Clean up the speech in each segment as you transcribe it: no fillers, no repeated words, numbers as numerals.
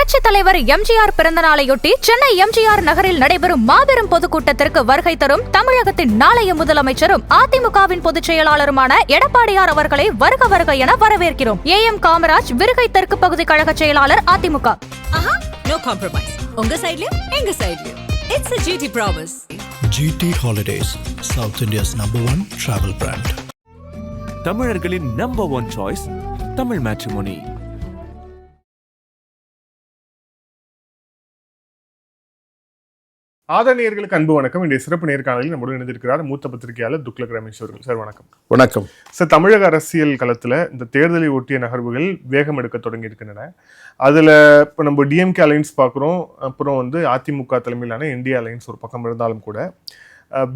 புரட்சி தலைவர் எம்ஜிஆர் பிறந்தநாளையொட்டி சென்னை எம்ஜிஆர் நகரில் நடைபெறும் மாபெரும் பொதுக்கூட்டத்திற்கு வருகை தரும் தமிழகத்தின் நாளைய முதலமைச்சரும் அதிமுகவின் பொதுச் செயலாளருமான எடப்பாடியார் அவர்களை வருக வருக என வரவேற்கிறோம். ஏஎம் காமராஜ், விருகை தெற்கு பகுதி கழக செயலாளர், அதிமுக. No compromise. உங்க சைடுலயும் எங்க சைடுலயும். It's a GT promise. GT Holidays, South India's #1 travel brand. தமிழர்களின் #1 choice, தமிழ் மேட்ரிமோனி. ஆதரணியர்களுக்கு அன்பு வணக்கம். இன்றைய சிறப்பு நேர்காணலில் நம்முடன் இணைந்திருக்கிறார் மூத்த பத்திரிகையாளர் துக்ளக் ரமேஷ் அவர்கள். சார் வணக்கம். வணக்கம் சார், தமிழக அரசியல் களத்தில் இந்த தேர்தலை ஒட்டிய நகர்வுகள் வேகம் எடுக்க தொடங்கி இருக்கின்றன. அதில் இப்போ நம்ம டிஎம்கே அலைன்ஸ் பார்க்குறோம், அப்புறம் அதிமுக தலைமையிலான என்டிஏ அலைன்ஸ் ஒரு பக்கம் இருந்தாலும் கூட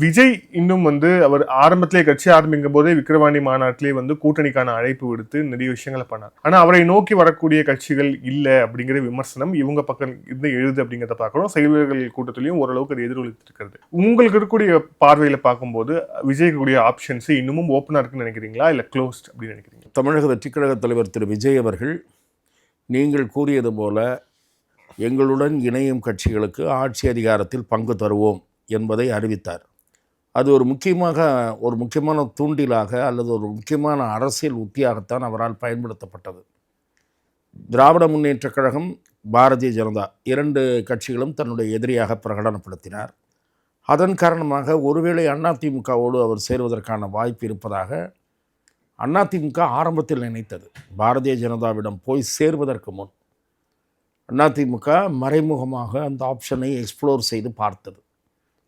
விஜய் இன்னும் அவர் ஆரம்பத்திலே கட்சி ஆரம்பிக்கும் போதே விக்கிரவாண்டி மாநாட்டிலே கூட்டணிக்கான அழைப்பு விடுத்து நிறைய விஷயங்களை பண்ணார். ஆனால் அவரை நோக்கி வரக்கூடிய கட்சிகள் இல்லை அப்படிங்கிற விமர்சனம் இவங்க பக்கம் இருந்து எழுது அப்படிங்கிறத பார்க்குறோம். செயல்வர்கள் கூட்டத்திலையும் ஓரளவுக்கு அது எதிரொலித்திருக்கிறது. உங்களுக்கு இருக்கக்கூடிய பார்வையில் பார்க்கும்போது விஜய்க்குரிய ஆப்ஷன்ஸ் இன்னமும் ஓப்பனாக இருக்குன்னு நினைக்கிறீங்களா, இல்லை க்ளோஸ்ட் அப்படின்னு நினைக்கிறீங்க? தமிழக வெற்றிக் கழக தலைவர் திரு விஜய் அவர்கள் நீங்கள் கூறியது போல எங்களுடன் இணையும் கட்சிகளுக்கு ஆட்சி அதிகாரத்தில் பங்கு தருவோம் என்பதை அறிவித்தார். அது ஒரு முக்கியமான தூண்டிலாக அல்லது ஒரு முக்கியமான அரசியல் உத்தியாகத்தான் அவரால் பயன்படுத்தப்பட்டது. திராவிட முன்னேற்றக் கழகம், பாரதிய ஜனதா இரண்டு கட்சிகளும் தன்னுடைய எதிரியாக பிரகடனப்படுத்தினார். அதன் காரணமாக ஒருவேளை அதிமுகவோடு அவர் சேருவதற்கான வாய்ப்பு இருப்பதாக அதிமுக ஆரம்பத்தில் நினைத்தது. பாரதிய ஜனதாவிடம் போய் சேர்வதற்கு முன் அதிமுக மறைமுகமாக அந்த ஆப்ஷனை எக்ஸ்ப்ளோர் செய்து பார்த்தது.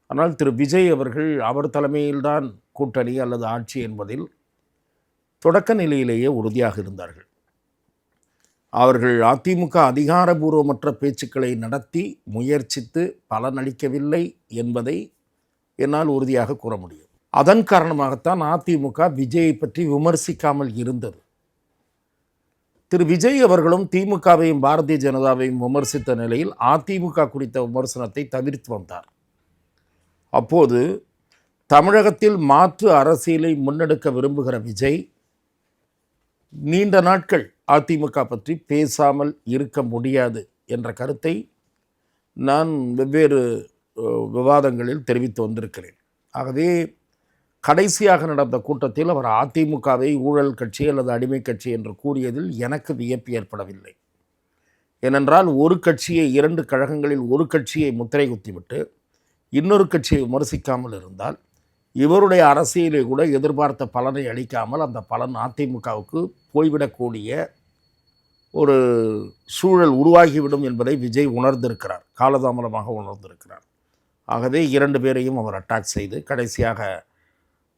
ஆனால் திரு விஜய் அவர்கள் அவர் தலைமையில்தான் கூட்டணி அல்லது ஆட்சி என்பதில் தொடக்க நிலையிலேயே உறுதியாக இருந்தார்கள். அவர்கள் அதிமுக அதிகாரபூர்வமற்ற பேச்சுக்களை நடத்தி முயற்சித்து பலனளிக்கவில்லை என்பதை என்னால் உறுதியாக கூற முடியும். அதன் காரணமாகத்தான் அதிமுக விஜயை பற்றி விமர்சிக்காமல் இருந்தது. திரு விஜய் அவர்களும் திமுகவையும் பாரதிய ஜனதாவையும் விமர்சித்த நிலையில் அதிமுக குறித்த விமர்சனத்தை தவிர்த்து வந்தார். அப்போது தமிழகத்தில் மாற்று அரசியலை முன்னெடுக்க விரும்புகிற விஜய் நீண்ட நாட்கள் அதிமுக பற்றி பேசாமல் இருக்க முடியாது என்ற கருத்தை நான் வெவ்வேறு விவாதங்களில் தெரிவித்து வந்திருக்கிறேன். ஆகவே கடைசியாக நடந்த கூட்டத்தில் அவர் அதிமுகவை ஊழல் கட்சி அல்லது அடிமை கட்சி என்று கூறியதில் எனக்கு வியப்பு ஏற்படவில்லை. ஏனென்றால் ஒரு கட்சியை, இரண்டு கழகங்களில் ஒரு கட்சியை முத்திரை குத்திவிட்டு இன்னொரு கட்சியை விமர்சிக்காமல் இருந்தால் இவருடைய அரசியலை கூட எதிர்பார்த்த பலனை அளிக்காமல் அந்த பலன் அதிமுகவுக்கு போய்விடக்கூடிய ஒரு சூழல் உருவாகிவிடும் என்பதை விஜய் உணர்ந்திருக்கிறார், காலதாமதமாக உணர்ந்திருக்கிறார். ஆகவே இரண்டு பேரையும் அவர் அட்டாக் செய்து கடைசியாக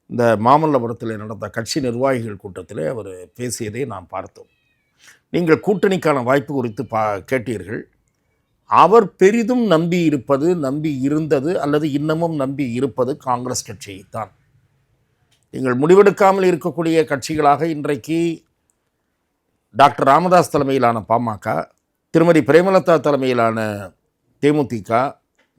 இந்த மாமல்லபுரத்தில் நடந்த கட்சி நிர்வாகிகள் கூட்டத்தில் அவர் பேசியதை நாம் பார்த்தோம். நீங்கள் கூட்டணிக்கான வாய்ப்பு குறித்து கேட்டீர்கள். அவர் பெரிதும் நம்பி இருந்தது அல்லது இன்னமும் நம்பி இருப்பது காங்கிரஸ் கட்சியைத்தான். நீங்கள் முடிவெடுக்காமல் இருக்கக்கூடிய கட்சிகளாக இன்றைக்கு டாக்டர் ராமதாஸ் தலைமையிலான பாமக, திருமதி பிரேமலதா தலைமையிலான தேமுதிக,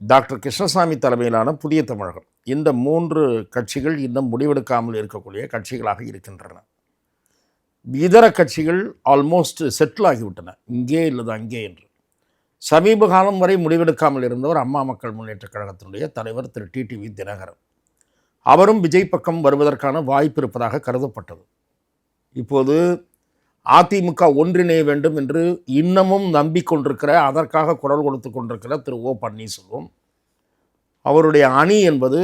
டாக்டர் கிருஷ்ணசாமி தலைமையிலான புதிய தமிழகம், இந்த மூன்று கட்சிகள் இன்னும் முடிவெடுக்காமல் இருக்கக்கூடிய கட்சிகளாக இருக்கின்றன. இதர கட்சிகள் ஆல்மோஸ்ட் செட்டில் ஆகிவிட்டன, இங்கே இல்லது அங்கே என்று. சமீப காலம் வரை முடிவெடுக்காமல் இருந்தவர் அம்மா மக்கள் முன்னேற்றக் கழகத்தினுடைய தலைவர் திரு டிடிவி தினகரன். அவரும் விஜய் பக்கம் வருவதற்கான வாய்ப்பு இருப்பதாக கருதப்பட்டது. இப்போது அதிமுக ஒன்றிணைய வேண்டும் என்று இன்னமும் நம்பிக்கொண்டிருக்கிற, அதற்காக குரல் கொடுத்து கொண்டிருக்கிற திரு ஓ பன்னீர்செல்வம், அவருடைய அணி என்பது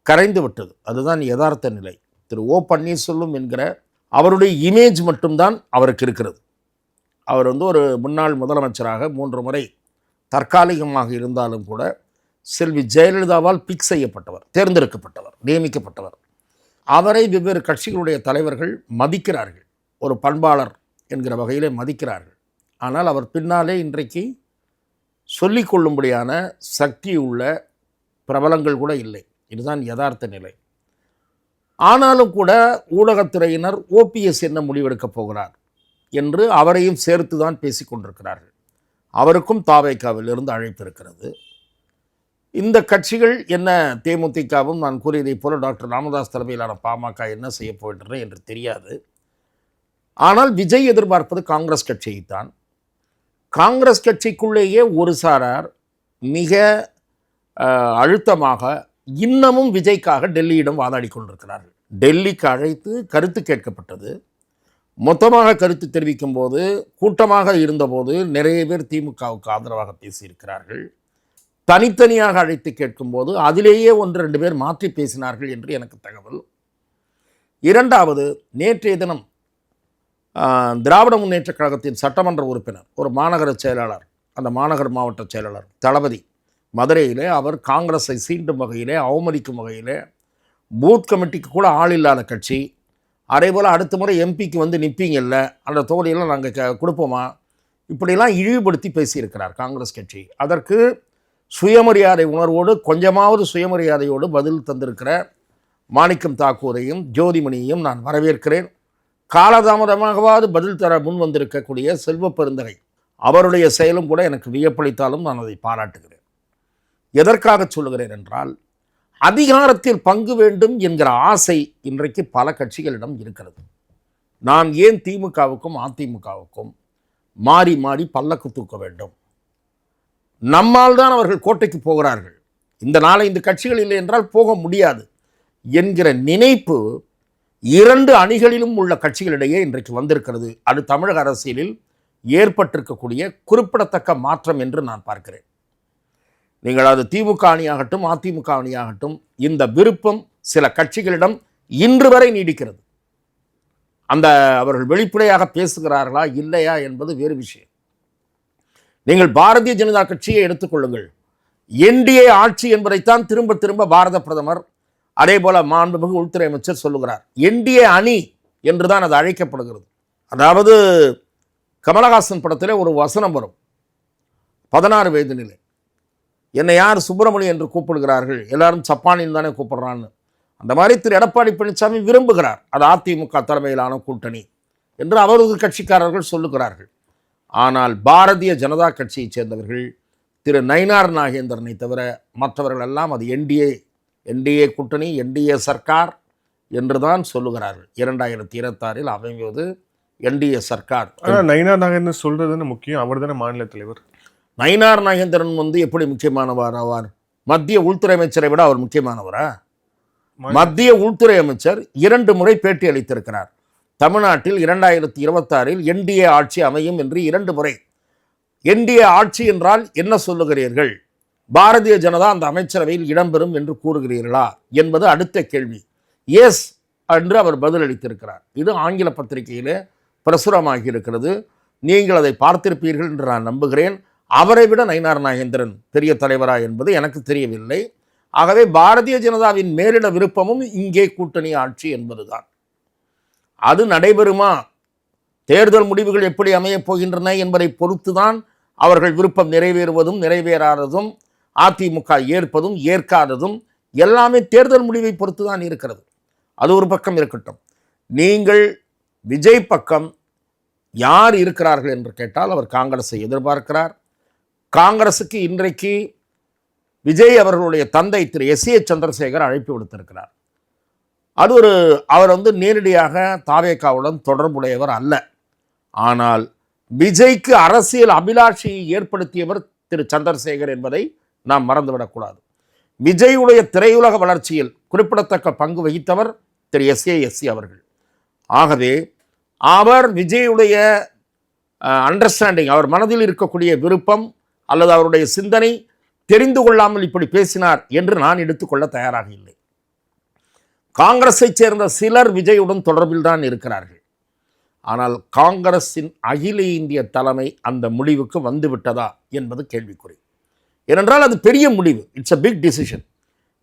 கரைந்து விட்டது. அதுதான் யதார்த்த நிலை. திரு ஓ பன்னீர்செல்வம் என்கிற அவருடைய இமேஜ் மட்டும்தான் அவருக்கு இருக்கிறது. அவர் ஒரு முன்னாள் முதலமைச்சராக 3 முறை தற்காலிகமாக இருந்தாலும் கூட செல்வி ஜெயலலிதாவால் பிக் செய்யப்பட்டவர், தேர்ந்தெடுக்கப்பட்டவர், நியமிக்கப்பட்டவர். அவரை வெவ்வேறு கட்சிகளுடைய தலைவர்கள் மதிக்கிறார்கள், ஒரு பண்பாளர் என்கிற வகையிலே மதிக்கிறார்கள். ஆனால் அவர் பின்னாலே இன்றைக்கு சொல்லிக்கொள்ளும்படியான சக்தி உள்ள பிரபலங்கள் கூட இல்லை. இதுதான் யதார்த்த நிலை. ஆனாலும் கூட ஊடகத்துறையினர் ஓபிஎஸ் என்ன முடிவெடுக்கப் போகிறார் என்று அவரையும் சேர்த்து தான் பேசி கொண்டிருக்கிறார்கள். அவருக்கும் தாவேகாவிலிருந்து அழைப்பு இருக்கிறது. இந்த கட்சிகள் என்ன, தேமுதிகவும் நான் கூறியதைப் போல டாக்டர் ராமதாஸ் தலைமையிலான பாமக என்ன செய்ய போகின்றன என்று தெரியாது. ஆனால் விஜய் எதிர்பார்ப்பது காங்கிரஸ் கட்சியைத்தான். காங்கிரஸ் கட்சிக்குள்ளேயே ஒரு சாரார் மிக அழுத்தமாக இன்னமும் விஜய்க்காக டெல்லியிடம் வாதாடி கொண்டிருக்கிறார்கள். டெல்லிக்கு அழைத்து கருத்து கேட்கப்பட்டது. மொத்தமாக கருத்து தெரிவிக்கும் போது, கூட்டமாக இருந்தபோது நிறைய பேர் திமுகவுக்கு ஆதரவாக பேசியிருக்கிறார்கள். தனித்தனியாக அழைத்து கேட்கும்போது அதிலேயே 1-2 பேர் மாற்றி பேசினார்கள் என்று எனக்கு தகவல். இரண்டாவது, நேற்றைய தினம் திராவிட முன்னேற்றக் கழகத்தின் சட்டமன்ற உறுப்பினர், ஒரு மாநகர செயலாளர், அந்த மாநகர் மாவட்ட செயலாளர் தளபதி மதுரையிலே, அவர் காங்கிரஸை சீண்டும் வகையிலே, அவமதிக்கும் வகையிலே, பூத் கமிட்டிக்கு கூட ஆள் இல்லாத கட்சி, அதேபோல் அடுத்த முறை எம்பிக்கு வந்து நிற்பீங்கல்ல, அந்த தொகுதியெல்லாம் நாங்கள் கொடுப்போமா, இப்படிலாம் இழிவுபடுத்தி பேசியிருக்கிறார் காங்கிரஸ் கட்சி. அதற்கு சுயமரியாதை உணர்வோடு, கொஞ்சமாவது சுயமரியாதையோடு பதில் தந்திருக்கிற மாணிக்கம் தாக்கூரையும் ஜோதிமணியையும் நான் வரவேற்கிறேன். காலதாமதமாகவாது பதில் தர முன் வந்திருக்கக்கூடிய செல்வ பெருந்தகை, அவருடைய செயலும் கூட எனக்கு வியப்பளித்தாலும் நான் அதை பாராட்டுகிறேன். எதற்காக சொல்லுகிறேன் என்றால், அதிகாரத்தில் பங்கு வேண்டும் என்கிற ஆசை இன்றைக்கு பல கட்சிகளிடம் இருக்கிறது. நான் ஏன் திமுகவுக்கும் அதிமுகவுக்கும் மாறி மாறி பல்லக்கு தூக்க வேண்டும்? நம்மால் தான் அவர்கள் கோட்டைக்கு போகிறார்கள், இந்த நாளை இந்த கட்சிகள் இல்லை என்றால் போக முடியாது என்கிற நினைப்பு 2 அணிகளிலும் உள்ள கட்சிகளிடையே இன்றைக்கு வந்திருக்கிறது. அது தமிழக அரசியலில் ஏற்பட்டிருக்கக்கூடிய குறிப்பிடத்தக்க மாற்றம் என்று நான் பார்க்கிறேன். நீங்கள் அது திமுக அணியாகட்டும் அதிமுக அணியாகட்டும், இந்த விருப்பம் சில கட்சிகளிடம் இன்று வரை நீடிக்கிறது. அவர்கள் வெளிப்படையாக பேசுகிறார்களா இல்லையா என்பது வேறு விஷயம். நீங்கள் பாரதிய ஜனதா கட்சியை எடுத்துக்கொள்ளுங்கள். என்டிஏ ஆட்சி என்பதைத்தான் திரும்ப திரும்ப பாரத பிரதமர், அதே போல மாண்புமிகு உள்துறை அமைச்சர் சொல்லுகிறார். என்டிஏ அணி என்றுதான் அது அழைக்கப்படுகிறது. அதாவது கமலஹாசன் படத்திலே ஒரு வசனம் வரும், 16 வயது நிலை, என்னை யார் சுப்பிரமணி என்று கூப்பிடுகிறார்கள், எல்லாரும் சப்பானின்னு தானே கூப்பிடுறான்னு. அந்த மாதிரி திரு எடப்பாடி பழனிசாமி விரும்புகிறார் அது அதிமுக தலைமையிலான கூட்டணி என்று அவரது கட்சிக்காரர்கள் சொல்லுகிறார்கள். ஆனால் பாரதிய ஜனதா கட்சியைச் சேர்ந்தவர்கள் திரு நயினார் நாகேந்திரனை தவிர மற்றவர்கள் எல்லாம் அது என்டிஏ கூட்டணி, என்டிஏ சர்க்கார் என்று தான் சொல்லுகிறார்கள். 2026 அமைவது என்டிஏ சர்க்கார். நயினார் நாகேந்திரன் சொல்றதுன்னு முக்கியம், அவர் தானே மாநில தலைவர். நயினார் நாகேந்திரன் எப்படி முக்கியமானவர் ஆவார்? மத்திய உள்துறை அமைச்சரை விட அவர் முக்கியமானவரா? மத்திய உள்துறை அமைச்சர் 2 முறை பேட்டி அளித்திருக்கிறார். தமிழ்நாட்டில் 2026 என்டிஏ ஆட்சி அமையும் என்று 2 முறை. என்டிஏ ஆட்சி என்றால் என்ன சொல்லுகிறீர்கள்? பாரதிய ஜனதா அந்த அமைச்சரவையில் இடம்பெறும் என்று கூறுகிறீர்களா என்பது அடுத்த கேள்வி. எஸ் என்று அவர் பதிலளித்திருக்கிறார். இது ஆங்கில பத்திரிகையிலே பிரசுரமாகி இருக்கிறது. நீங்கள் அதை பார்த்திருப்பீர்கள் என்று நான் நம்புகிறேன். அவரை விட நயினார் நாகேந்திரன் பெரிய தலைவரா என்பது எனக்கு தெரியவில்லை. ஆகவே பாரதிய ஜனதாவின் மேலிட விருப்பமும் இங்கே கூட்டணி ஆட்சி என்பதுதான். அது நடைபெறுமா, தேர்தல் முடிவுகள் எப்படி அமையப் போகின்றன என்பதை பொறுத்துதான் அவர்கள் விருப்பம் நிறைவேறுவதும் நிறைவேறாததும், அதிமுக ஏற்பதும் ஏற்காததும் எல்லாமே தேர்தல் முடிவை பொறுத்து தான் இருக்கிறது. அது ஒரு பக்கம் இருக்கட்டும். நீங்கள் விஜய் பக்கம் யார் இருக்கிறார்கள் என்று கேட்டால், அவர் காங்கிரஸை எதிர்பார்க்கிறார். காங்கிரஸுக்கு இன்றைக்கு விஜய் அவர்களுடைய தந்தை திரு எஸ்.ஏ. சந்திரசேகர் அழைப்பு விடுத்திருக்கிறார். அவர் நேரடியாக தாவேகாவுடன் தொடர்புடையவர் அல்ல. ஆனால் விஜய்க்கு அரசியல் அபிலாஷையை ஏற்படுத்தியவர் திரு சந்திரசேகர் என்பதை நாம் மறந்துவிடக்கூடாது. விஜயுடைய திரையுலக வளர்ச்சியில் குறிப்பிடத்தக்க பங்கு வகித்தவர் திரு எஸ்.ஏ. அவர்கள். ஆகவே அவர் விஜயுடைய அண்டர்ஸ்டாண்டிங், அவர் மனதில் இருக்கக்கூடிய விருப்பம் அல்லது அவருடைய சிந்தனை தெரிந்து கொள்ளாமல் இப்படி பேசினார் என்று நான் எடுத்துக்கொள்ள தயாராக இல்லை. காங்கிரஸை சேர்ந்த சிலர் விஜயுடன் தொடர்பில் தான் இருக்கிறார்கள். ஆனால் காங்கிரஸின் அகில இந்திய தலைமை அந்த முடிவுக்கு வந்துவிட்டதா என்பது கேள்விக்குறி. ஏனென்றால் அது பெரிய முடிவு, இட்ஸ் அ பிக் டிசிஷன்.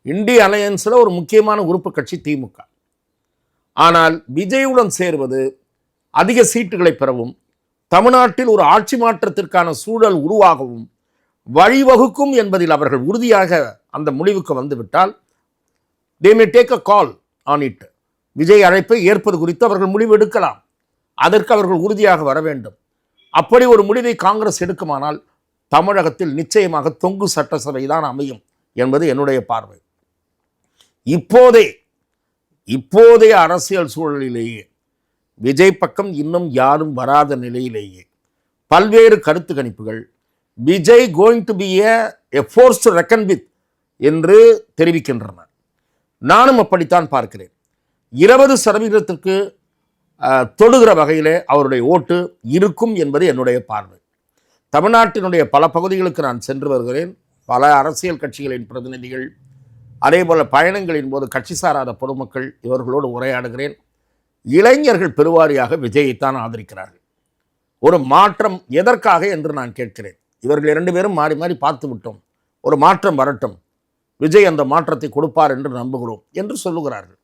இந்திய அலையன்ஸில் ஒரு முக்கியமான உறுப்பு கட்சி திமுக. ஆனால் விஜயுடன் சேர்வது அதிக சீட்டுகளை பெறவும், தமிழ்நாட்டில் ஒரு ஆட்சி மாற்றத்திற்கான சூழல் உருவாகவும் வழிவகுக்கும் என்பதில் அவர்கள் உறுதியாக அந்த முடிவுக்கு வந்துவிட்டால், they may take a call on it. Vijay அழைப்பை ஏற்பது குறித்து அவர்கள் முடிவு எடுக்கலாம். அதற்கு அவர்கள் உறுதியாக வர வேண்டும். அப்படி ஒரு முடிவை காங்கிரஸ் எடுக்குமானால் தமிழகத்தில் நிச்சயமாக தொங்கு சட்டசபை தான் அமையும் என்பது என்னுடைய பார்வை. இப்போதைய அரசியல் சூழலிலேயே விஜய் பக்கம் இன்னும் யாரும் வராத நிலையிலேயே பல்வேறு கருத்து கணிப்புகள் Vijay going to be a force to reckon with என்று தெரிவிக்கின்றன. நானும் அப்படித்தான் பார்க்கிறேன். 20% தொடுகிற வகையிலே அவருடைய ஓட்டு இருக்கும் என்பது என்னுடைய பார்வை. தமிழ்நாட்டினுடைய பல பகுதிகளுக்கு நான் சென்று வருகிறேன். பல அரசியல் கட்சிகளின் பிரதிநிதிகள், அதே போல பயணங்களின் போது கட்சி சாராத பொதுமக்கள் இவர்களோடு உரையாடுகிறேன். இளைஞர்கள் பெருவாரியாக விஜயைத்தான் ஆதரிக்கிறார்கள். ஒரு மாற்றம் எதற்காக என்று நான் கேட்கிறேன். இவர்கள் 2 பேரும் மாறி மாறி பார்த்து விட்டோம், ஒரு மாற்றம் வரட்டும், விஜய் அந்த மாற்றத்தை கொடுப்பார் என்று நம்புகிறோம் என்று சொல்லுகிறார்கள்.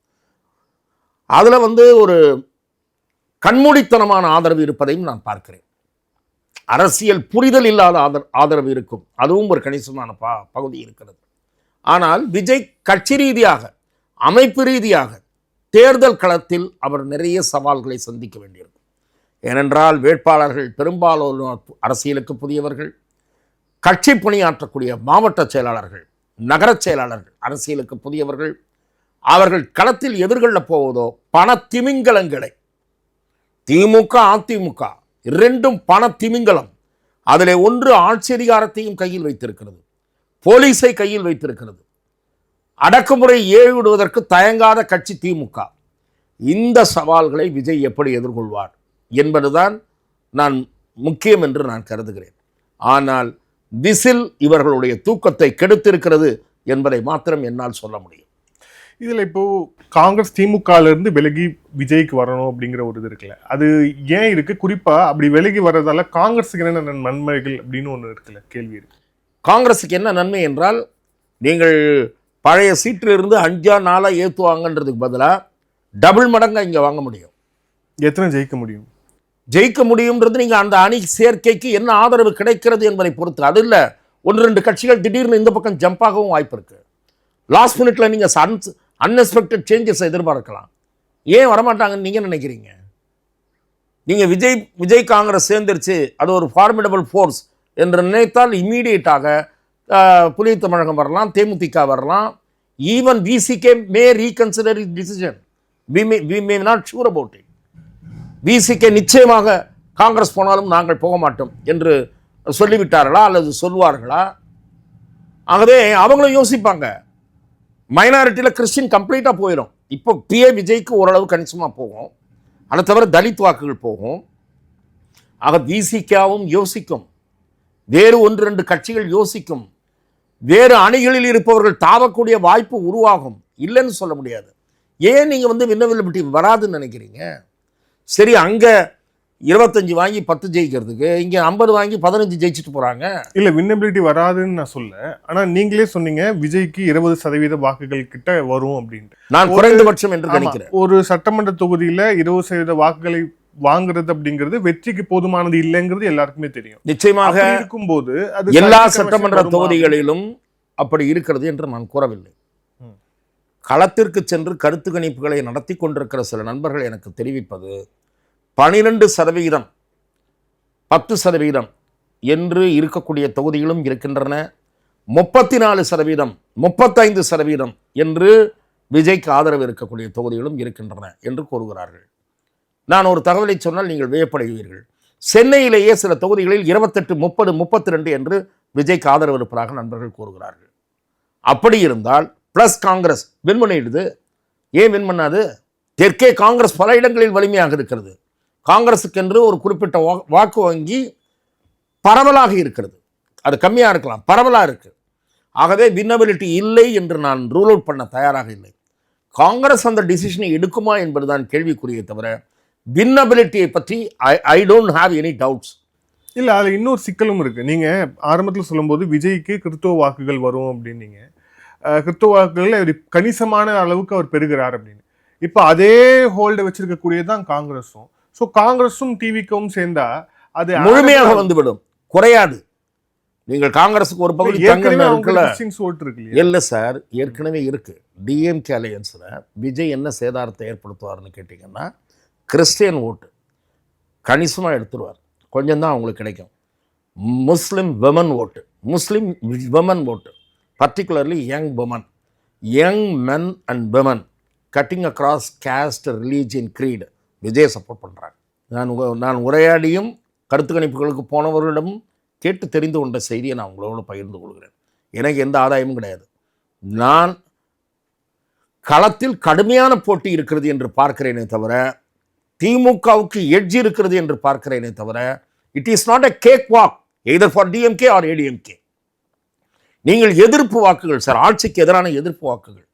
அதில் ஒரு கண்மூடித்தனமான ஆதரவு இருப்பதையும் நான் பார்க்கிறேன். அரசியல் புரிதல் இல்லாத ஆதரவு இருக்கும், அதுவும் ஒரு கணிசமான பகுதி இருக்கிறது. ஆனால் விஜய் கட்சி ரீதியாக, அமைப்பு ரீதியாக தேர்தல் களத்தில் அவர் நிறைய சவால்களை சந்திக்க வேண்டியிருக்கும். ஏனென்றால் வேட்பாளர்கள் பெரும்பாலான அரசியலுக்கு புதியவர்கள், கட்சி பணியாற்றக்கூடிய மாவட்ட செயலாளர்கள், நகரச் செயலாளர்கள் அரசியலுக்கு புதியவர்கள். அவர்கள் களத்தில் எதிர்கொள்ளப் போவதோ பண திமிங்கலங்களை. திமுக அதிமுக 2ம் பண திமிங்கலம். அதில் ஒன்று ஆட்சி அதிகாரத்தையும் கையில் வைத்திருக்கிறது, போலீஸை கையில் வைத்திருக்கிறது. அடக்குமுறை ஏவிடுவதற்கு தயங்காத கட்சி திமுக. இந்த சவால்களை விஜய் எப்படி எதிர்கொள்வார் என்பதுதான் நான் முக்கியம் என்று நான் கருதுகிறேன். ஆனால் விசில் இவர்களுடைய தூக்கத்தை கெடுத்திருக்கிறது என்பதை மாத்திரம் என்னால் சொல்ல முடியும். இதுல இப்போ காங்கிரஸ் திமுகல இருந்து விலகி விஜய்க்கு வரணும் அப்படிங்கிற ஒரு இது இருக்குல்ல, அது ஏன் இருக்கு? குறிப்பா அப்படி விலகி வர்றதால காங்கிரஸுக்கு என்ன நன்மைகள் அப்படின்னு ஒன்று இருக்குல்ல, கேள்வி இருக்கு. காங்கிரஸுக்கு என்ன நன்மை என்றால், நீங்கள் பழைய சீட்டில் இருந்து 5-4 ஏற்றுவாங்கன்றதுக்கு பதிலாக டபுள் மடங்காக இங்கே வாங்க முடியும். எத்தனை ஜெயிக்க முடியும்? ஜெயிக்க முடியும்ன்றது நீங்கள் அந்த அணி சேர்க்கைக்கு என்ன ஆதரவு கிடைக்கிறது என்பதை பொறுத்து. அது இல்லை, 1-2 கட்சிகள் திடீர்னு இந்த பக்கம் ஜம்ப் ஆகவும் வாய்ப்பு இருக்கு. லாஸ்ட் மினிட்ல நீங்கள் அன்எக்ஸ்பெக்டட் சேஞ்சஸ் எதிர்பார்க்கலாம். ஏன் வரமாட்டாங்கன்னு நீங்கள் நினைக்கிறீங்க? நீங்கள் விஜய் காங்கிரஸ் சேர்ந்துருச்சு, அது ஒரு ஃபார்மிடபிள் ஃபோர்ஸ் என்று நினைத்தால் இம்மீடியட்டாக புதிய தமிழகம் வரலாம், தேமுதிக வரலாம். Even VCK may reconsider his decision. We may not sure about it. VCK நிச்சயமாக காங்கிரஸ் போனாலும் நாங்கள் போக மாட்டோம் என்று சொல்லிவிட்டார்களா அல்லது சொல்வார்களா? ஆகவே அவங்களும் யோசிப்பாங்க. மைனாரிட்டியில் கிறிஸ்டின் கம்ப்ளீட்டாக போயிடும். இப்போ பிஏ விஜய்க்கு ஓரளவு கணிசமாக போகும், அதை தவிர தலித் வாக்குகள் போகும். ஆக விசிகாவும் யோசிக்கும், வேறு 1-2 கட்சிகள் யோசிக்கும், வேறு அணிகளில் இருப்பவர்கள் தாவக்கூடிய வாய்ப்பு உருவாகும். இல்லைன்னு சொல்ல முடியாது. ஏன் நீங்கள் வின்னபிலிட்டி வராதுன்னு நினைக்கிறீங்க? சரி, அங்கே 25 வாங்கி 10 ஜெயிக்கிறதுக்கு இங்கே 50 வாங்கி 15 ஜெயிச்சுட்டு போகிறாங்க. இல்லை, வின்னபிலிட்டி வராதுன்னு நான் சொல்ல. ஆனால் நீங்களே சொன்னீங்க விஜய்க்கு 20% வாக்குகள் கிட்ட வரும் அப்படின்ட்டு. நான் குறைந்தபட்சம் என்று நினைக்கிறேன். ஒரு சட்டமன்ற தொகுதியில் 20% வாக்குகளை வாங்குறது அப்படிங்கிறது வெற்றிக்கு போதுமானது இல்லைங்கிறது எல்லாருக்குமே தெரியும். நிச்சயமாக இருக்கும்போது அது எல்லா சட்டமன்ற தொகுதிகளிலும் அப்படி இருக்கிறது என்று நான் கூறவில்லை. களத்திற்கு சென்று கருத்து கணிப்புகளை நடத்தி கொண்டிருக்கிற சில நண்பர்கள் எனக்கு தெரிவிப்பது 12%, 10% என்று இருக்கக்கூடிய தொகுதிகளும் இருக்கின்றன. 34%, 35% என்று விஜய்க்கு ஆதரவு இருக்கக்கூடிய தொகுதிகளும் இருக்கின்றன என்று கூறுகிறார்கள். நான் ஒரு தகவலை சொன்னால் நீங்கள் வியப்படைவீர்கள். சென்னையிலேயே சில தொகுதிகளில் 28, 30, 32 என்று விஜய்க்கு ஆதரவு இருப்பதாக நண்பர்கள் கூறுகிறார்கள். அப்படி இருந்தால் பிளஸ் காங்கிரஸ் வின் பண்ணிடுது. ஏன் வின் பண்ணாது? தெற்கே காங்கிரஸ் பல இடங்களில் வலிமையாக இருக்கிறது. காங்கிரஸுக்கு என்று ஒரு குறிப்பிட்ட வாக்கு வங்கி பரவலாக இருக்கிறது. அது கம்மியாக இருக்கலாம், பரவலாக இருக்கு. ஆகவே வின்னபிலிட்டி இல்லை என்று நான் ரூல் அவுட் பண்ண தயாராக இல்லை. காங்கிரஸ் அந்த டிசிஷனை எடுக்குமா என்பதுதான் கேள்விக்குறியே தவிர வின்னபிலிட்டியை பற்றி I don't have any doubts. இல்லை, அதில் இன்னொரு சிக்கலும் இருக்குது. நீங்கள் ஆரம்பத்தில் சொல்லும்போது விஜய்க்கு கிறிஸ்துவ வாக்குகள் வரும் அப்படின்னீங்க. கிறிஸ்துவ வாக்குகள் அவர் கணிசமான அளவுக்கு அவர் பெறுகிறார் அப்படின்னு. இப்போ அதே ஹோல்டை வச்சிருக்கக்கூடியதான் காங்கிரஸும். ஸோ காங்கிரஸும் டிவிக்கும் சேர்ந்தா அது முழுமையாக வந்துவிடும், குறையாது. நீங்கள் காங்கிரஸுக்கு ஒரு பகுதி இல்லை சார், ஏற்கனவே இருக்கு. டிஎம்கே அலையன்ஸில் விஜய் என்ன சேதாரத்தை ஏற்படுத்துவார்னு கேட்டிங்கன்னா, கிறிஸ்டியன் ஓட்டு கணிசமாக எடுத்துருவார், கொஞ்சம் தான் அவங்களுக்கு கிடைக்கும். Muslim women vote particularly young men and women cutting across caste religion creed Vijay support பண்ணுறாங்க. நான் உரையாடியும் கருத்து கணிப்புகளுக்கு போனவர்களிடம் கேட்டு தெரிந்து கொண்ட செய்தியை நான் உங்களோடு பகிர்ந்து கொள்கிறேன். எனக்கு எந்த ஆதாயமும் கிடையாது. நான் களத்தில் கடுமையான போட்டி இருக்கிறது என்று பார்க்கிறேனே தவிர, திமுகவுக்கு எட்ஜ் இருக்கிறது என்று பார்க்கிறேனே தவிர, it is not a cake walk either for DMK or ADMK. நீங்கள் எதிர்ப்பு வாக்குகள் சார், ஆட்சிக்கு எதிரான எதிர்ப்பு வாக்குகள்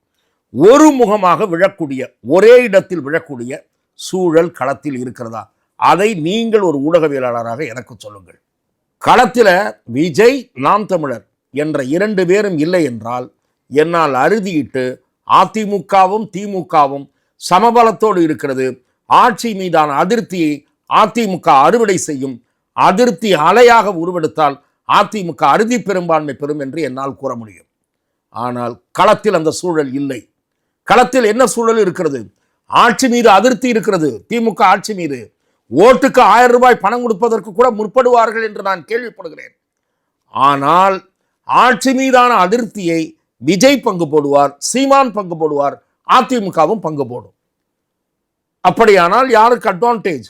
ஒரு முகமாக விழக்கூடிய, ஒரே இடத்தில் விழக்கூடிய சூழல் களத்தில் இருக்கிறதா? அதை நீங்கள் ஒரு ஊடகவியலாளராக எனக்கு சொல்லுங்கள். களத்தில் விஜய், நாம் தமிழர் என்ற 2 பேரும் இல்லை என்றால் என்னால் அறுதியிட்டு அதிமுகவும் திமுகவும் சமபலத்தோடு இருக்கிறது. ஆட்சி மீதான அதிருப்தியை அதிமுக அறுவடை செய்யும். அதிருப்தி அலையாக உருவெடுத்தால் அதிமுக அறுதி பெரும்பான்மை பெறும் என்று என்னால் கூற முடியும். ஆனால் களத்தில் அந்த சூழல் இல்லை. களத்தில் என்ன சூழல் இருக்கிறது? ஆட்சி மீது அதிருப்தி இருக்கிறது. திமுக ஆட்சி மீது ஓட்டுக்கு 1000 ரூபாய் பணம் கொடுப்பதற்கு கூட முற்படுவார்கள் என்று நான் கேள்விப்படுகிறேன். ஆனால் ஆட்சி மீதான அதிருப்தியை விஜய் பங்கு போடுவார், சீமான் பங்கு போடுவார், அதிமுகவும் பங்கு போடும். அப்படியானால் யாருக்கு அட்வான்டேஜ்?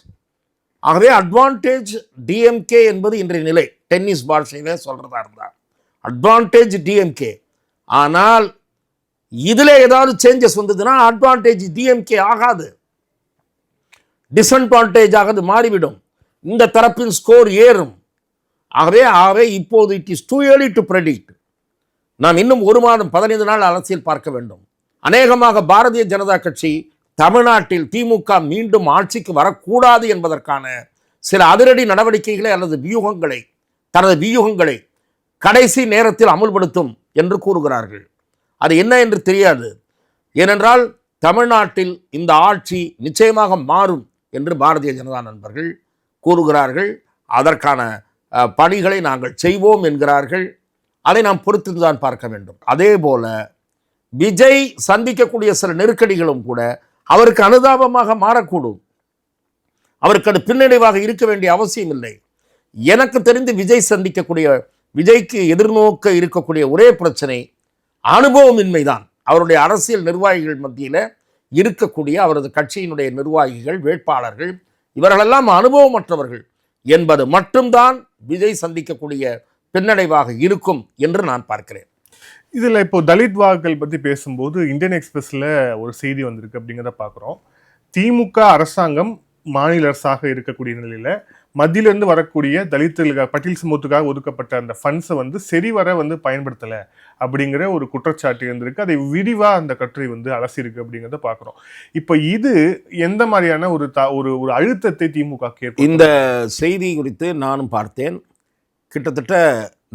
ஆகவே அட்வான்டேஜ் டிஎம்கே என்பது இன்றைய நிலை. டென்னிஸ் பாஷையிலே சொல்றதா இருந்தால் அட்வான்டேஜ் டிஎம்கே. ஆனால் இதில் ஏதாவது சேஞ்சஸ் வந்ததுன்னா அட்வான்டேஜ் டிஎம்கே ஆகாது, டிஸ்அட்வான்டேஜ் ஆகாது, மாறிவிடும். இந்த தரப்பின் ஸ்கோர் ஏறும். ஆகவே இப்போது it is too early to predict. நாம் இன்னும் 1 மாதம் 15 நாள் அரசியல் பார்க்க வேண்டும். அநேகமாக பாரதிய ஜனதா கட்சி தமிழ்நாட்டில் திமுக மீண்டும் ஆட்சிக்கு வரக்கூடாது என்பதற்கான சில அதிரடி நடவடிக்கைகளை அல்லது தனது வியூகங்களை கடைசி நேரத்தில் அமுல்படுத்தும் என்று கூறுகிறார்கள். அது என்ன என்று தெரியாது. ஏனென்றால் தமிழ்நாட்டில் இந்த ஆட்சி நிச்சயமாக மாறும் என்று பாரதிய ஜனதா நண்பர்கள் கூறுகிறார்கள். அதற்கான பணிகளை நாங்கள் செய்வோம் என்கிறார்கள். அதை நாம் பொறுத்துதான் பார்க்க வேண்டும். அதே போல விஜய் சந்திக்கக்கூடிய சில நெருக்கடிகளும் கூட அவருக்கு அனுதாபமாக மாறக்கூடும். அவருக்கு அது பின்னடைவாக இருக்க வேண்டிய அவசியம் இல்லை. எனக்கு தெரிந்து விஜய்க்கு எதிர்நோக்க இருக்கக்கூடிய ஒரே பிரச்சனை அனுபவமின்மைதான். அவருடைய அரசியல் நிர்வாகிகள் மத்தியில் இருக்கக்கூடிய அவரது கட்சியினுடைய நிர்வாகிகள், வேட்பாளர்கள் இவர்களெல்லாம் அனுபவமற்றவர்கள் என்பது மட்டும்தான் விஜய் சந்திக்கக்கூடிய பின்னடைவாக இருக்கும் என்று நான் பார்க்கிறேன். இதில் இப்போ தலித் வாக்குகள் பற்றி பேசும்போது இந்தியன் எக்ஸ்பிரஸில் ஒரு செய்தி வந்திருக்கு அப்படிங்கிறத பார்க்குறோம். திமுக அரசாங்கம் மாநில அரசாக இருக்கக்கூடிய நிலையில் மத்தியிலிருந்து வரக்கூடிய தலித்துகளுக்காக, பட்டியல் சமூகத்துக்காக ஒதுக்கப்பட்ட அந்த ஃபண்ட்ஸை சரிவர பயன்படுத்தலை அப்படிங்கிற ஒரு குற்றச்சாட்டு இருந்திருக்கு. அதை விரிவாக அந்த கட்டுரை அலசியிருக்கு அப்படிங்கிறத பார்க்குறோம். இப்போ இது எந்த மாதிரியான ஒரு அழுத்தத்தை திமுக கேட்கும்? இந்த செய்தி குறித்து நானும் பார்த்தேன். கிட்டத்தட்ட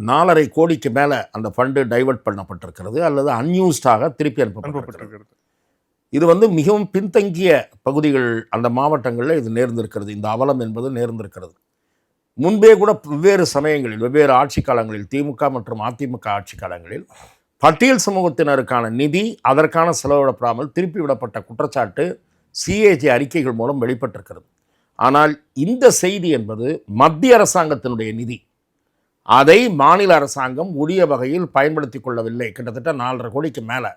4.5 கோடிக்கு மேலே அந்த ஃபண்டு டைவர்ட் பண்ணப்பட்டிருக்கிறது அல்லது அன்யூஸ்டாக திருப்பி அனுப்பப்பட்டிருக்கிறது. இது மிகவும் பின்தங்கிய பகுதிகள், அந்த மாவட்டங்களில் இது நேர்ந்திருக்கிறது. இந்த அவலம் என்பது நேர்ந்திருக்கிறது. முன்பே கூட வெவ்வேறு சமயங்களில், வெவ்வேறு ஆட்சி காலங்களில், திமுக மற்றும் அதிமுக ஆட்சி காலங்களில் பட்டியல் சமூகத்தினருக்கான நிதி அதற்கான செலவிடப்படாமல் திருப்பி விடப்பட்ட குற்றச்சாட்டு சிஏஜி அறிக்கைகள் மூலம் வெளிப்பட்டிருக்கிறது. ஆனால் இந்த செய்தி என்பது மத்திய அரசாங்கத்தினுடைய நிதி, அதை மாநில அரசாங்கம் உரிய வகையில் பயன்படுத்தி கொள்ளவில்லை, கிட்டத்தட்ட 4.5 கோடிக்கு மேலே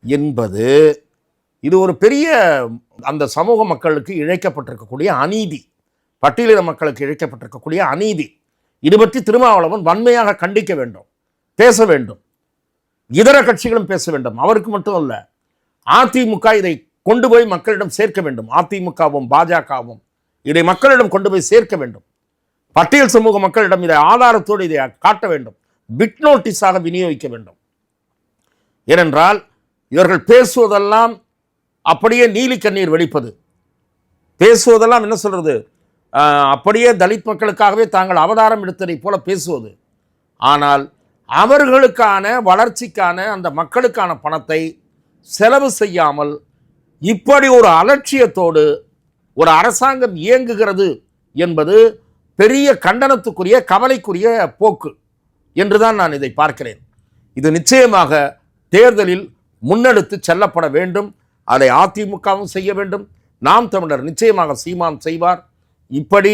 என்பது இது ஒரு பெரிய அந்த சமூக மக்களுக்கு இழைக்கப்பட்டிருக்கக்கூடிய அநீதி, பட்டியலின மக்களுக்கு இழைக்கப்பட்டிருக்கக்கூடிய அநீதி. இது பற்றி திருமாவளவன் வன்மையாக கண்டிக்க வேண்டும், பேச வேண்டும். இதர கட்சிகளும் பேச வேண்டும். அவருக்கு மட்டும் அல்ல, அதிமுக இதை கொண்டு போய் மக்களிடம் சேர்க்க வேண்டும். அதிமுகவும் பாஜகவும் இதை மக்களிடம் கொண்டு போய் சேர்க்க வேண்டும். பட்டியல் சமூக மக்களிடம் இதை ஆதாரத்தோடு இதை காட்ட வேண்டும். பிட் நோட்டீஸாக விநியோகிக்க வேண்டும். ஏனென்றால் இவர்கள் பேசுவதெல்லாம் அப்படியே நீலி கண்ணீர் வெடிப்பது. பேசுவதெல்லாம் என்ன சொல்றது, அப்படியே தலித் மக்களுக்காகவே தாங்கள் அவதாரம் எடுத்ததை போல பேசுவது. ஆனால் அவர்களுக்கான வளர்ச்சிக்கான அந்த மக்களுக்கான பணத்தை செலவு செய்யாமல் இப்படி ஒரு அலட்சியத்தோடு ஒரு அரசாங்கம் இயங்குகிறது என்பது பெரிய கண்டனத்துக்குரிய, கவலைக்குரிய போக்கு என்றுதான் நான் இதை பார்க்கிறேன். இது நிச்சயமாக தேர்தலில் முன்னெடுத்து செல்லப்பட வேண்டும். அதை அதிமுகவும் செய்ய வேண்டும். நாம் தமிழர் நிச்சயமாக சீமான் செய்வார். இப்படி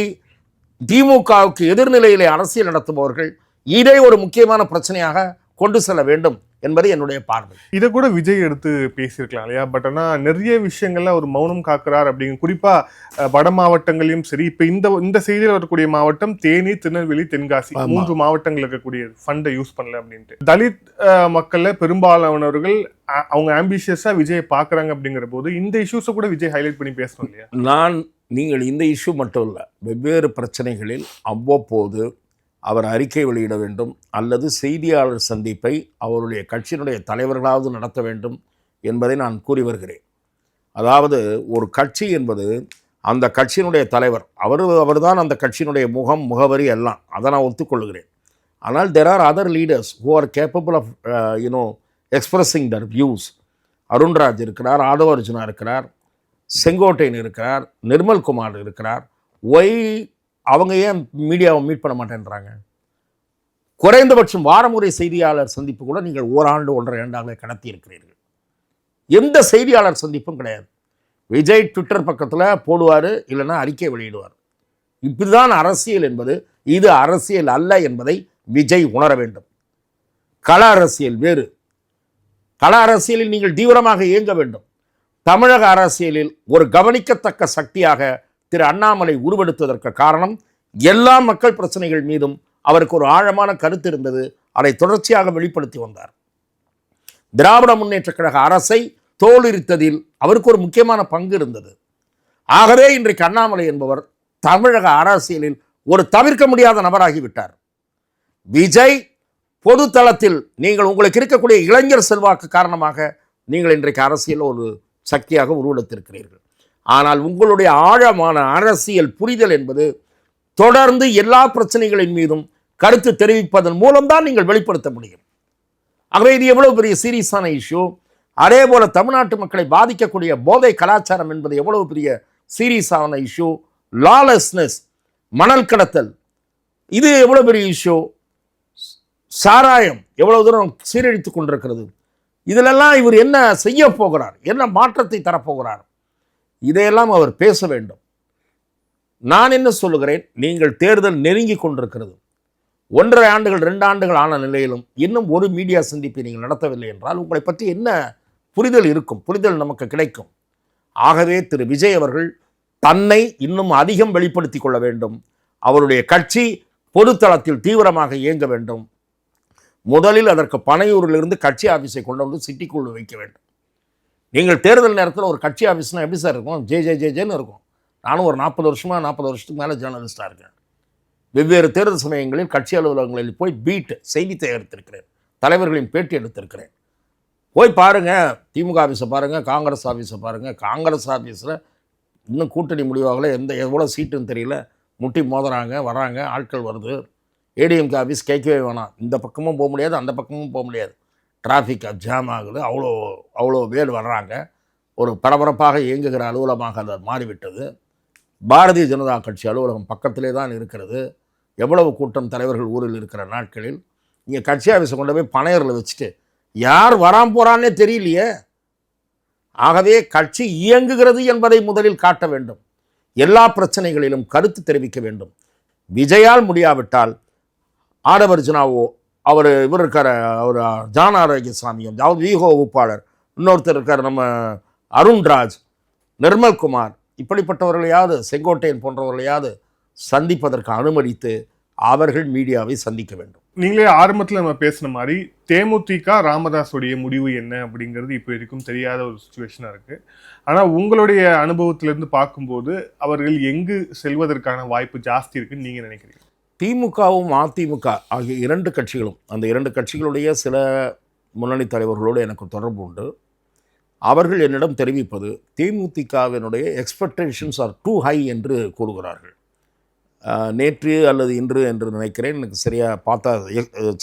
திமுகவுக்கு எதிர்நிலையிலே அரசியல் நடத்துபவர்கள் இதை ஒரு முக்கியமான பிரச்சனையாக கொண்டு செல்ல வேண்டும் என்பது என்னுடைய பார்வை. இதை கூட விஜய் எடுத்து பேசியிருக்கலாம் இல்லையா? பட் ஆனா நிறைய விஷயங்கள்ல ஒரு மௌனம் காக்கிறார் அப்படிங்க. குறிப்பா வட மாவட்டங்களையும் சரி, இப்ப இந்த செய்தியில் வரக்கூடிய மாவட்டம் தேனி, திருநெல்வேலி, தென்காசி 3 மாவட்டங்கள் இருக்கக்கூடிய ஃபண்டை யூஸ் பண்ணல அப்படின்ட்டு. தலித் மக்கள்ல பெரும்பாலானவர்கள் அவங்க ஆம்பிஷியஸா விஜயை பாக்குறாங்க அப்படிங்கிற போது இந்த இஷ்யூஸை கூட விஜய் ஹைலைட் பண்ணி பேசணும் இல்லையா? நீங்கள் இந்த இஷ்யூ மட்டும் இல்லை, வெவ்வேறு பிரச்சனைகளில் அவ்வப்போது அவர் அறிக்கை வெளியிட வேண்டும் அல்லது செய்தியாளர் சந்திப்பை அவருடைய கட்சியினுடைய தலைவர்களாவது நடத்த வேண்டும் என்பதை நான் கூறி வருகிறேன். அதாவது ஒரு கட்சி என்பது அந்த கட்சியினுடைய தலைவர் அவர்தான் அந்த கட்சியினுடைய முகவரி எல்லாம், அதை நான் ஒத்துக்கொள்கிறேன். ஆனால் there are other leaders who are capable of expressing their views. Arunraj இருக்கிறார், ஆதவ அர்ஜுனா இருக்கிறார், செங்கோட்டையன் இருக்கிறார், நிர்மல்குமார் இருக்கிறார். அவங்க ஏன் மீடியாவை மீட் பண்ண மாட்டேன்றாங்க? குறைந்தபட்சம் வாரமுறை செய்தியாளர் சந்திப்பு கூட நீங்கள் ஓராண்டு 1.5 ஆண்டு கடத்தி இருக்கிறீர்கள். எந்த செய்தியாளர் சந்திப்பும் கிடையாது. விஜய் ட்விட்டர் பக்கத்தில் போடுவார், இல்லைன்னா அறிக்கை வெளியிடுவார். இப்படிதான் அரசியல் என்பது. இது அரசியல் அல்ல என்பதை விஜய் உணர வேண்டும். கள அரசியல் வேறு. கள அரசியலில் நீங்கள் தீவிரமாக இயங்க வேண்டும். தமிழக அரசியலில் ஒரு கவனிக்கத்தக்க சக்தியாக திரு அண்ணாமலை உருவெடுத்ததற்கு காரணம் எல்லா மக்கள் பிரச்சனைகள் மீதும் அவருக்கு ஒரு ஆழமான கருத்து இருந்தது. அதை தொடர்ச்சியாக வெளிப்படுத்தி வந்தார். திராவிட முன்னேற்றக் கழக அரசை தோலுரித்ததில் அவருக்கு ஒரு முக்கியமான பங்கு இருந்தது. ஆகவே இன்றைக்கு அண்ணாமலை என்பவர் தமிழக அரசியலில் ஒரு தவிர்க்க முடியாத நபராகிவிட்டார். விஜய் பொது தளத்தில் நீங்கள் உங்களுக்கு இருக்கக்கூடிய இளைஞர் செல்வாக்கு காரணமாக நீங்கள் இன்றைக்கு அரசியல் ஒரு சக்தியாக உருவெடுத்திருக்கிறீர்கள். ஆனால் உங்களுடைய ஆழமான அரசியல் புரிதல் என்பது தொடர்ந்து எல்லா பிரச்சனைகளின் மீதும் கருத்து தெரிவிப்பதன் மூலம்தான் நீங்கள் வெளிப்படுத்த முடியும். ஆகவே இது எவ்வளவு பெரிய சீரியஸான இஷ்யூ. அதே போல தமிழ்நாட்டு மக்களை பாதிக்கக்கூடிய போதை கலாச்சாரம் என்பது எவ்வளவு பெரிய சீரியஸான இஷ்யூ. லாலெஸ்னஸ், மணல் கடத்தல், இது எவ்வளவு பெரிய இஷ்யூ. சாராயம் எவ்வளவு தூரம் சீரழித்து கொண்டிருக்கிறது. இதிலெல்லாம் இவர் என்ன செய்ய போகிறார், என்ன மாற்றத்தை தரப்போகிறார், இதையெல்லாம் அவர் பேச வேண்டும். நான் என்ன சொல்லுகிறேன், நீங்கள் தேர்தல் நெருங்கி கொண்டிருக்கிறது. 1.5 ஆண்டுகள் 2 ஆண்டுகள் ஆன நிலையிலும் இன்னும் ஒரு மீடியா சந்திப்பை நீங்கள் நடத்தவில்லை என்றால் உங்களை பற்றி என்ன புரிதல் இருக்கும்? புரிதல் நமக்கு கிடைக்கும். ஆகவே திரு விஜய் அவர்கள் தன்னை இன்னும் அதிகம் வெளிப்படுத்தி கொள்ள வேண்டும். அவருடைய கட்சி பொதுத்தளத்தில் தீவிரமாக இயங்க வேண்டும். முதலில் அதற்கு பனையூரிலிருந்து கட்சி ஆஃபீஸை கொண்டு வந்து சிட்டிக்குள்ள வைக்க வேண்டும். நீங்கள் தேர்தல் நேரத்தில் ஒரு கட்சி ஆஃபீஸ்னால் எப்படி சார் இருக்கும்? ஜேன்னு இருக்கும். நானும் ஒரு 40 வருஷத்துக்கு மேலே ஜேர்னலிஸ்டாக இருக்கேன். வெவ்வேறு தேர்தல் சமயங்களில் கட்சி அலுவலகங்களில் போய் செய்தி தயாரித்திருக்கிறேன், தலைவர்களின் பேட்டி எடுத்திருக்கிறேன். போய் பாருங்கள், திமுக ஆஃபீஸை பாருங்கள், காங்கிரஸ் ஆஃபீஸை பாருங்கள். காங்கிரஸ் ஆஃபீஸில் இன்னும் கூட்டணி முடிவாகல, எவ்வளோ சீட்டுன்னு தெரியல, முட்டி மோதுறாங்க, வராங்க, ஆட்கள் வருது. ஏடிஎம்கே ஆஃபீஸ் கேட்கவே வேணாம். இந்த பக்கமும் போக முடியாது, அந்த பக்கமும் போக முடியாது. டிராஃபிக் ஜாம் ஆகுது, அவ்வளோ பேர் வர்றாங்க. ஒரு பரபரப்பாக இயங்குகிற அலுவலகமாக அது மாறிவிட்டது. பாரதிய ஜனதா கட்சி அலுவலகம் பக்கத்திலே தான் இருக்கிறது. எவ்வளவு கூட்டம் தலைவர்கள் ஊரில் இருக்கிற நாட்களில் நீங்கள் கட்சி ஆஃபீஸை கொண்டு போய் பனையரில் வச்சுட்டு யார் வராமல் போகிறான்னே தெரியலையே. ஆகவே கட்சி இயங்குகிறது என்பதை முதலில் காட்ட வேண்டும். எல்லா பிரச்சனைகளிலும் கருத்து தெரிவிக்க வேண்டும். விஜயால் முடியாவிட்டால் ஆடவர்ஜுனாவோ, இவர் இருக்கார், அவர் ஜான் ஆரோக்கியசாமியும், அதாவது வீகோ வகுப்பாளர், இன்னொருத்தர் இருக்கார் நம்ம அருண்ராஜ், நிர்மல்குமார், இப்படிப்பட்டவர்களையாவது, செங்கோட்டையன் போன்றவர்களையாவது சந்திப்பதற்கு அனுமதித்து அவர்கள் மீடியாவை சந்திக்க வேண்டும். நீங்களே ஆரம்பத்தில் நம்ம பேசின மாதிரி தேமுதிக ராமதாஸுடைய முடிவு என்ன அப்படிங்கிறது இப்போ வரைக்கும் தெரியாத ஒரு சுச்சுவேஷனாக இருக்குது. ஆனால் உங்களுடைய அனுபவத்திலேருந்து பார்க்கும்போது அவர்கள் எங்கு செல்வதற்கான வாய்ப்பு ஜாஸ்தி இருக்குன்னு நீங்கள் நினைக்கிறீங்க? திமுகவும் அதிமுக ஆகிய 2 கட்சிகளும், அந்த 2 கட்சிகளுடைய சில முன்னணி தலைவர்களோடு எனக்கு தொடர்பு உண்டு. அவர்கள் என்னிடம் தெரிவிப்பது தேமுதிகவினுடைய எக்ஸ்பெக்டேஷன்ஸ் ஆர் டூ ஹை என்று கூறுகிறார்கள். நேற்று அல்லது இன்று என்று நினைக்கிறேன், எனக்கு சரியாக பார்த்தா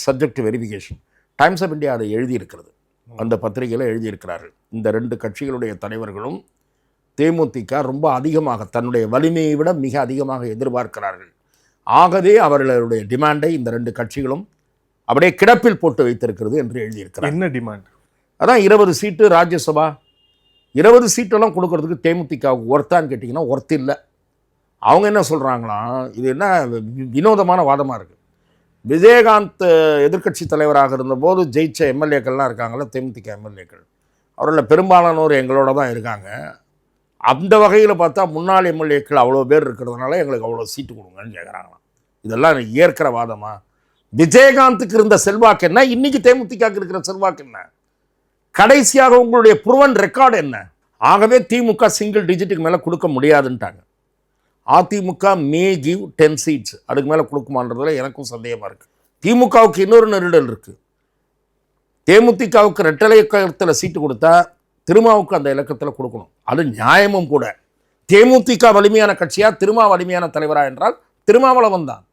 subject verification Times of India அதை எழுதியிருக்கிறது, அந்த பத்திரிகையில் எழுதியிருக்கிறார்கள். இந்த 2 கட்சிகளுடைய தலைவர்களும் தேமுதிக ரொம்ப அதிகமாக, தன்னுடைய வலிமையை விட மிக அதிகமாக எதிர்பார்க்கிறார்கள். ஆகவே அவர்களுடைய டிமாண்டை இந்த 2 கட்சிகளும் அப்படியே கிடப்பில் போட்டு வைத்திருக்கிறது என்று எழுதியிருக்கிறார். என்ன டிமாண்ட்? அதான் 20 சீட்டு ராஜ்யசபா, 20 சீட்டெல்லாம் கொடுக்கறதுக்கு தேமுதிகவுக்கு ஒர்த்தான்னு கேட்டிங்கன்னா ஒர்த்து இல்லை. அவங்க என்ன சொல்கிறாங்களா, இது என்ன வினோதமான வாதமாக இருக்குது. விஜயகாந்த் எதிர்க்கட்சி தலைவராக இருந்தபோது ஜெயிச்ச எம்எல்ஏக்கள்லாம் இருக்காங்களா, தேமுதிக எம்எல்ஏக்கள், அவரில் பெரும்பாலானோர் எங்களோட தான் இருக்காங்க. அந்த வகையில் பார்த்தா முன்னாள் எம்எல்ஏக்கள் அவ்வளோ பேர் இருக்கிறதுனால எங்களுக்கு அவ்வளோ சீட்டு கொடுங்கன்னு கேட்குறாங்களாம். இதெல்லாம் ஏற்கிற வாதமா? விஜயகாந்துக்கு இருந்த செல்வாக்கு என்ன, இன்னைக்கு தேமுதிகக்கு இருக்கிற செல்வாக்கு என்ன? கடைசியாக உங்களுடைய ப்ரூவன் ரெக்கார்டு என்ன? ஆகவே திமுக சிங்கிள் டிஜிட்டுக்கு மேலே கொடுக்க முடியாதுன்ட்டாங்க. அதிமுக மே கிவ் 10 seats, அதுக்கு மேலே கொடுக்குமான்றதுல எனக்கும் சந்தேகமாக இருக்குது. திமுகவுக்கு இன்னொரு நெருடல் இருக்குது. தேமுதிகவுக்கு ரெட்டலை இலக்கத்தில் சீட்டு கொடுத்தா திருமாவுக்கு அந்த இலக்கத்தில் கொடுக்கணும், அது நியாயமும் கூட. தேமுதிக வலிமையான கட்சியா, திருமா வலிமையான தலைவரா என்றால் திருமாவளவன் தான்.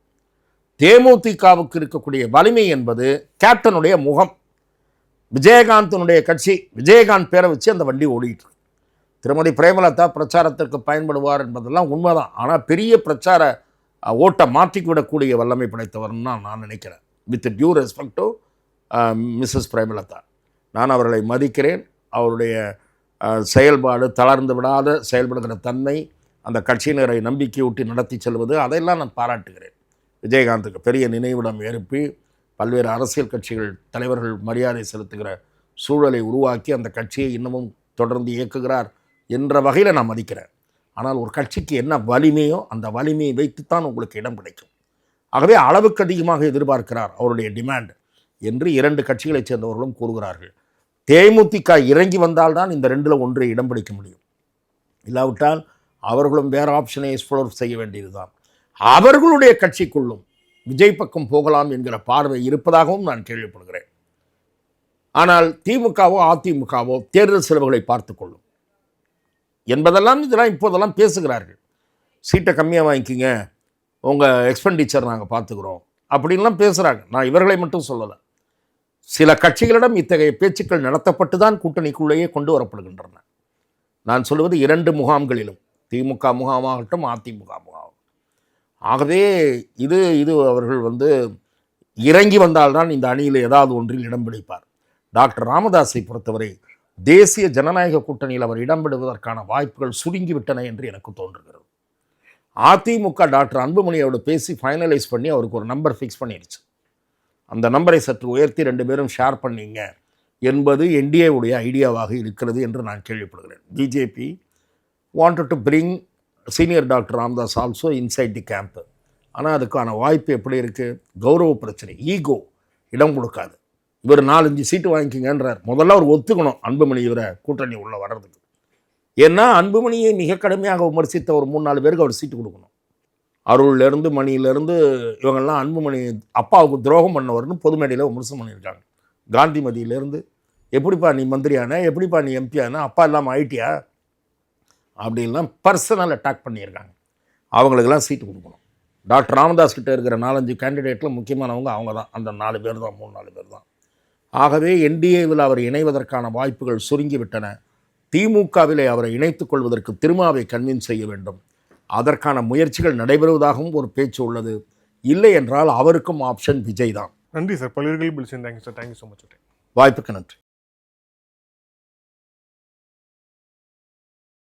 தேமுதிகவுக்கு இருக்கக்கூடிய வலிமை என்பது கேப்டனுடைய முகம். விஜயகாந்தனுடைய கட்சி, விஜயகாந்த் பேரை வச்சு அந்த வண்டி ஓடிட்டு இருக்கு. திருமதி பிரேமலதா பிரச்சாரத்திற்கு பயன்படுவார் என்பதெல்லாம் உண்மைதான். ஆனால் பெரிய பிரச்சார ஓட்டை மாற்றிவிடக்கூடிய வல்லமை படைத்தவர்னு நான் நினைக்கிறேன். With due respect to Mrs Premalatha, நான் அவர்களை மதிக்கிறேன். அவருடைய செயல்பாடு, தளர்ந்து விடாத செயல்படுகிற தன்மை, அந்த கட்சியினரை நம்பிக்கையூட்டி நடத்தி செல்வது, அதையெல்லாம் நான் பாராட்டுகிறேன். விஜயகாந்துக்கு பெரிய நினைவிடம் எழுப்பி பல்வேறு அரசியல் கட்சிகள் தலைவர்கள் மரியாதை செலுத்துகிற சூழலை உருவாக்கி அந்த கட்சியை இன்னமும் தொடர்ந்து இயக்குகிறார் என்ற வகையில் நான் மதிக்கிறேன். ஆனால் ஒரு கட்சிக்கு என்ன வலிமையோ அந்த வலிமையை வைத்துத்தான் உங்களுக்கு இடம் கிடைக்கும். ஆகவே அளவுக்கு அதிகமாக எதிர்பார்க்கிறார் அவருடைய டிமாண்ட் என்று 2 கட்சிகளைச் சேர்ந்தவர்களும் கூறுகிறார்கள். தேமுதிக இறங்கி வந்தால்தான் இந்த 2ல் ஒன்றை இடம் பிடிக்க முடியும். இல்லாவிட்டால் அவர்களும் வேறு ஆப்ஷனை எக்ஸ்ப்ளோர் செய்ய வேண்டியதுதான். அவர்களுடைய கட்சிக்குள்ளும் விஜய் பக்கம் போகலாம் என்கிற பார்வை இருப்பதாகவும் நான் கேள்விப்படுகிறேன். ஆனால் திமுகவோ அதிமுகவோ தேர்தல் செலவுகளை பார்த்து கொள்ளும் என்பதெல்லாம் இதெல்லாம் இப்போதெல்லாம் பேசுகிறார்கள். சீட்டை கம்மியாக வாங்கிக்கிங்க, உங்கள் எக்ஸ்பெண்டிச்சர் நாங்கள் பார்த்துக்கிறோம் அப்படின்லாம் பேசுகிறாங்க. நான் இவர்களை மட்டும் சொல்லலை, சில கட்சிகளிடம் இத்தகைய பேச்சுக்கள் நடத்தப்பட்டு தான் கூட்டணிக்குள்ளேயே கொண்டு வரப்படுகின்றன. நான் சொல்வது 2 முகாம்களிலும், திமுக முகாமாகட்டும் அதிமுக முகாம். ஆகவே இது அவர்கள் இறங்கி வந்தால்தான் இந்த அணியில் ஏதாவது ஒன்றில் இடம் பிடிப்பார். டாக்டர் ராமதாஸை பொறுத்தவரை தேசிய ஜனநாயக கூட்டணியில் அவர் இடம்பெறுவதற்கான வாய்ப்புகள் சுருங்கிவிட்டன என்று எனக்கு தோன்றுகிறது. அதிமுக டாக்டர் அன்புமணியோடு பேசி ஃபைனலைஸ் பண்ணி அவருக்கு ஒரு நம்பர் ஃபிக்ஸ் பண்ணிடுச்சு. அந்த நம்பரை சற்று உயர்த்தி 2 பேரும் ஷேர் பண்ணிங்க என்பது என்டிஏவுடைய ஐடியாவாக இருக்கிறது என்று நான் கேள்விப்படுகிறேன். BJP wanted to bring senior doctor Ramadoss also inside the camp. ஆனால் அதுக்கான வாய்ப்பு எப்படி இருக்குது? கௌரவ பிரச்சனை, ஈகோ இடம் கொடுக்காது. இவர் 4-5 சீட்டு வாங்கிக்கிங்கன்றார். முதல்ல அவர் ஒத்துக்கணும் அன்புமணி இவரை கூட்டணி உள்ள வர்றதுக்கு. ஏன்னா அன்புமணியை மிக கடுமையாக விமர்சித்த ஒரு 3-4 பேருக்கு அவர் சீட்டு கொடுக்கணும். அருள்லேருந்து மணியிலேருந்து இவங்கெல்லாம் அன்புமணி அப்பாவுக்கு துரோகம் பண்ணவர்னு பொது மேடையில் விமர்சனம் பண்ணியிருக்காங்க. காந்திமதியிலேருந்து எப்படிப்பா நீ மந்திரியான, எப்படிப்பா நீ எம்பியான, அப்பா இல்லாமல் ஆயிட்டியா அப்படின்லாம் பர்சனல் அட்டாக் பண்ணியிருக்காங்க. அவங்களுக்கெல்லாம் சீட்டு கொடுக்கணும். டாக்டர் ராமதாஸ் கிட்டே இருக்கிற 4-5 கேண்டிடேட்டில் முக்கியமானவங்க அவங்க தான். அந்த 4 பேர் தான், 3-4 பேர் தான். ஆகவே என்டிஏவில் அவர் இணைவதற்கான வாய்ப்புகள் சுருங்கிவிட்டன. திமுகவிலே அவரை இணைத்துக் கொள்வதற்கு திருமாவை கன்வின்ஸ் செய்ய வேண்டும். அதற்கான முயற்சிகள் நடைபெறுவதாகவும் ஒரு பேச்சு உள்ளது. இல்லை என்றால் அவருக்கும் ஆப்ஷன் விஜய் தான். நன்றி சார், பல்வேறு கேள்வி. Thank you sir, thank you so much. வாய்ப்புக்கு நன்றி.